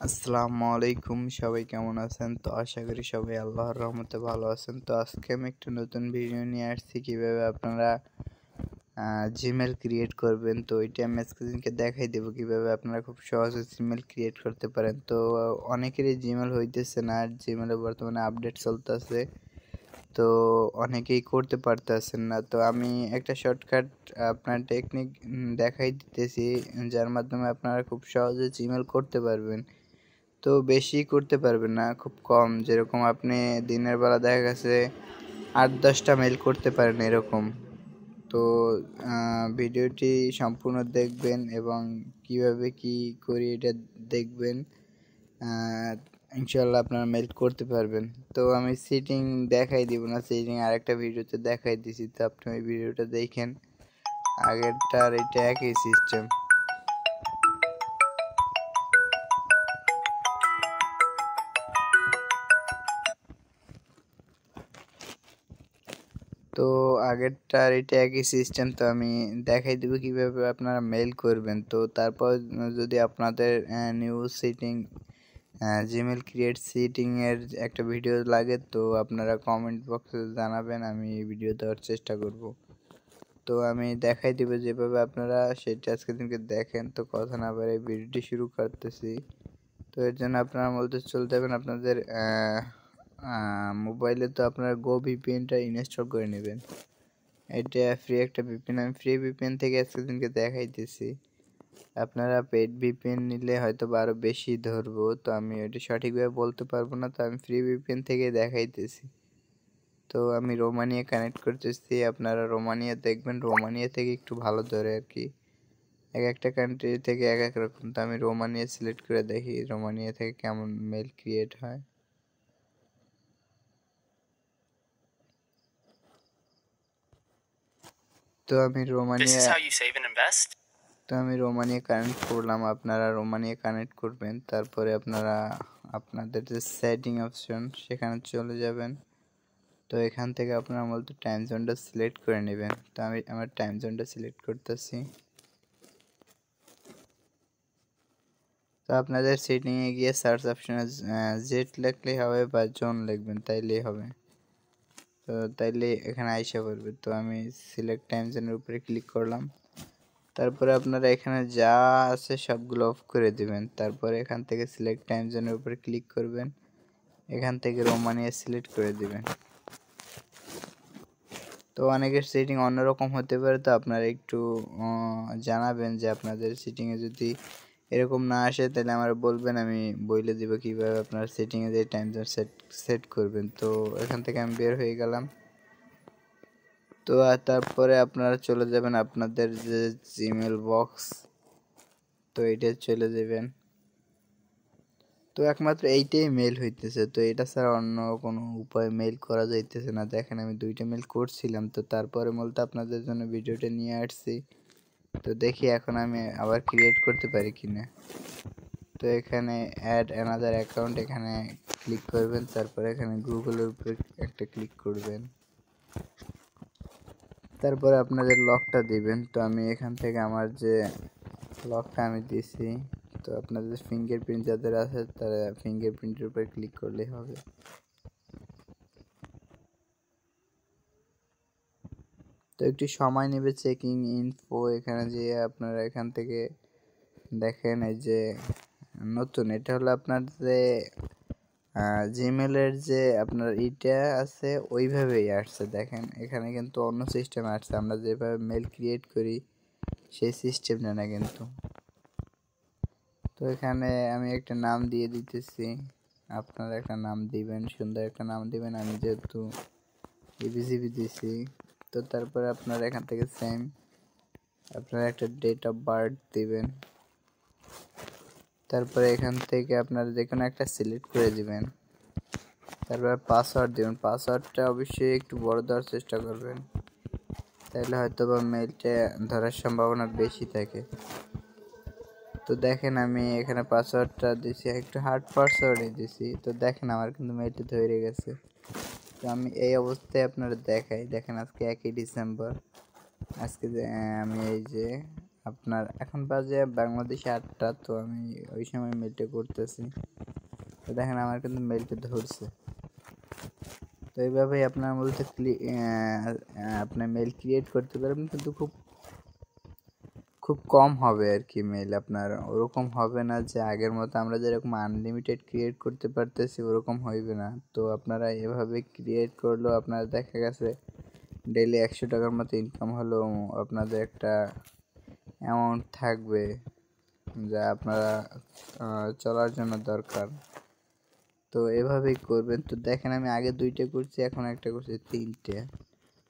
আসসালামু আলাইকুম, সবাই কেমন আছেন? তো আশা করি সবাই আল্লাহর রহমতে ভালো আছেন। তো আজকে আমি একটা নতুন ভিডিও নিয়ে আসছি কিভাবে আপনারা জিমেল ক্রিয়েট করবেন। তো ওইটা আমি আজকে দিনকে দেখাই দেবো কিভাবে আপনারা খুব সহজে জিমেল ক্রিয়েট করতে পারেন। তো অনেকেরই জিমেল হইতেছে না, আর জিমেলে বর্তমানে আপডেট চলতেছে, তো অনেকেই করতে পারতেছেন না। তো আমি একটা শর্টকাট আপনার টেকনিক দেখাই দিতেছি, যার মাধ্যমে আপনারা খুব সহজে জিমেল করতে পারবেন। তো বেশি করতে পারবেন না, খুব কম, যেরকম আপনি দিনের বেলা দেখা গেছে 8-10টা মেল করতে পারেন এরকম। তো ভিডিওটি সম্পূর্ণ দেখবেন এবং কিভাবে কি করি এটা দেখবেন। ইনশাল্লাহ আপনারা মেল করতে পারবেন। তো আমি সেটিং দেখাই দিব না, সেটিং আরেকটা ভিডিওতে দেখাই দিছি, তো আপনি ওই ভিডিওটা দেখেন। আগেরটার এটা একই সিস্টেম। তো আগেরটার এটা একই সিস্টেম, তো আমি দেখাই দেবো কিভাবে আপনারা মেল করবেন। তো তারপর যদি আপনাদের নিউ সেটিং জিমেল ক্রিয়েট সেটিংয়ের একটা ভিডিও লাগে, তো আপনারা কমেন্ট বক্সে জানাবেন, আমি এই ভিডিও দেওয়ার চেষ্টা করব। তো আমি দেখাই দিব যেভাবে আপনারা সেটা আজকে দিনকে দেখেন। তো কথা না বাড়িয়ে ভিডিওটি শুরু করতেছি। তো এর জন্য আপনারা মূলত চলতে যাবেন আপনাদের মোবাইলে। তো আপনারা গো ভিপিএনটা ইনস্টল করে নেবেন। এটা ফ্রি একটা ভিপিএন, আমি ফ্রি ভিপিএন থেকে আজকে দিনকে দেখাইতেছি। আপনারা পেড ভিপিএন নিলে হয়তো আরও বেশি ধরবো, তো আমি এটা সঠিকভাবে বলতে পারবো না, তো আমি ফ্রি ভিপিএন থেকে দেখাইতেছি। তো আমি রোমানিয়া কানেক্ট করতেছি, আপনারা রোমানিয়া দেখবেন, রোমানিয়া থেকে একটু ভালো ধরে আর কি। এক একটা কান্ট্রি থেকে এক এক রকম। তো আমি রোমানিয়া সিলেক্ট করে দেখি রোমানিয়া থেকে কেমন মেল ক্রিয়েট হয়। তো আমি রোমানিয়া কানেক্ট করলাম, আপনারা রোমানিয়া কানেক্ট করবেন। তারপরে আপনারা আপনাদের যে সেটিং অপশন সেখানে চলে যাবেন। তো এখান থেকে আপনারা মূলত টাইম জোনটা সিলেক্ট করে নেবেন। তো আমি আমার টাইম জোনটা সিলেক্ট করতেছি। তো আপনাদের সেটিংয়ে গিয়ে সার্চ অপশনে জেট লিখলেই হবে বা জোন লিখবেন, তাইলেই হবে। তো তাইলে এখানে আইসা পড়বে। তো আমি সিলেক্ট টাইম জোনের উপরে ক্লিক করলাম। তারপরে আপনারা এখানে যা আছে সবগুলো অফ করে দিবেন। তারপরে এখান থেকে সিলেক্ট টাইম জোনের উপরে ক্লিক করবেন, এখান থেকে রোমানিয়া সিলেক্ট করে দিবেন। তো অনেকের সেটিং অন্যরকম হতে পারে, তো আপনারা একটু জানাবেন যে আপনাদের সেটিংয়ে যদি এরকম না আসে তাহলে আমার বলবেন, আমি বলে দিব কীভাবে আপনার সেটিংয়ে যে টাইম জোন সেট করবেন। তো এখান থেকে আমি বের হয়ে গেলাম। তো আর তারপরে আপনারা চলে যাবেন আপনাদের যে জিমেল বক্স, তো এইটা চলে যাবেন। তো একমাত্র এইটাই মেল হইতেছে, তো এটা ছাড়া অন্য কোনো উপায় মেল করা যাইতেছে না। দেখেন আমি 2টা মেল করছিলাম, তো তারপরে মূলত আপনাদের জন্য ভিডিওটা নিয়ে আসছি। তো দেখি এখন আমি আবার ক্রিয়েট করতে পারি কিনা। তো এখানে অ্যাড অ্যানাদার অ্যাকাউন্ট, এখানে ক্লিক করবেন। তারপরে এখানে গুগলের উপরে একটা ক্লিক করবেন। তারপরে আপনাদের লকটা দিবেন। তো আমি এখান থেকে আমার যে লকটা আমি দিছি, তো আপনাদের ফিঙ্গারপ্রিন্ট যাদের আছে তারা ফিঙ্গারপ্রিন্টের উপরে ক্লিক করলেই হবে। তো একটু সময় নেবে চেকিং ইনফো, এখানে যে আপনারা এখান থেকে দেখেন এই যে নতুন, এটা হলো আপনার যে জিমেলের যে আপনার ইটা আছে ওইভাবেই আসছে। দেখেন এখানে কিন্তু অন্য সিস্টেমে আসছে, আমরা যেভাবে মেল ক্রিয়েট করি সেই সিস্টেমটা না কিন্তু। তো এখানে আমি একটা নাম দিয়ে দিতেছি, আপনারা একটা নাম দিবেন, সুন্দর একটা নাম দিবেন। আমি যেহেতু ইবিসিবি দিছি, তো তারপরে আপনারা এখান থেকে সেম আপনারা একটা ডেট অফ বার্থ দিবেন। তারপরে এখান থেকে আপনারা যে কোনো একটা সিলেক্ট করে দিবেন। তারপরে পাসওয়ার্ড দিবেন। পাসওয়ার্ডটা অবশ্যই একটু বড় দেওয়ার চেষ্টা করবেন, তাহলে হয়তো বা মেলটা ধরার সম্ভাবনা বেশি থাকে। তো দেখেন আমি এখানে পাসওয়ার্ডটা দিছি, একটু হার্ড পাসওয়ার্ডই দিছি। তো দেখেন আমার কিন্তু মেলটা ধরে গেছে। তো আমি এই অবস্থায় আপনারা দেখাই, দেখেন আজকে 1 ডিসেম্বর। আজকে যে আমি এই যে আপনার এখন বাজে বাংলাদেশে 8টা, তো আমি ওই সময় মেলটা করতেছি। তো দেখেন আমার কিন্তু মেলটা ধরছে। তো এইভাবেই আপনার মূলত আপনার মেল ক্রিয়েট করতে পারবেন, কিন্তু খুব কম হবে আর কি। মেল আপনার ওরকম হবে না যে আগের মতো আমরা যেরকম আনলিমিটেড ক্রিয়েট করতে পারতেছি ওরকম হইবে না। তো আপনারা এভাবে ক্রিয়েট করলেও আপনারা দেখা গেছে ডেইলি 100 টাকার মতো ইনকাম হলেও আপনাদের একটা অ্যামাউন্ট থাকবে যা আপনারা চলার জন্য দরকার। তো এভাবেই করবেন। তো দেখেন আমি আগে 2টা করছি, এখন একটা করছি 3টে।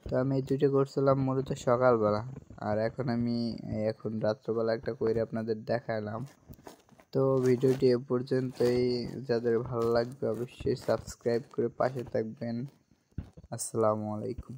তো আমি এই 2টা করছিলাম মূলত সকালবেলা, আর এখন রাত্রবেলা একটা করে আপনাদের দেখালাম। তো ভিডিওটি এ পর্যন্তই। যাদের ভালো লাগবে অবশ্যই সাবস্ক্রাইব করে পাশে থাকবেন। আসসালামু আলাইকুম।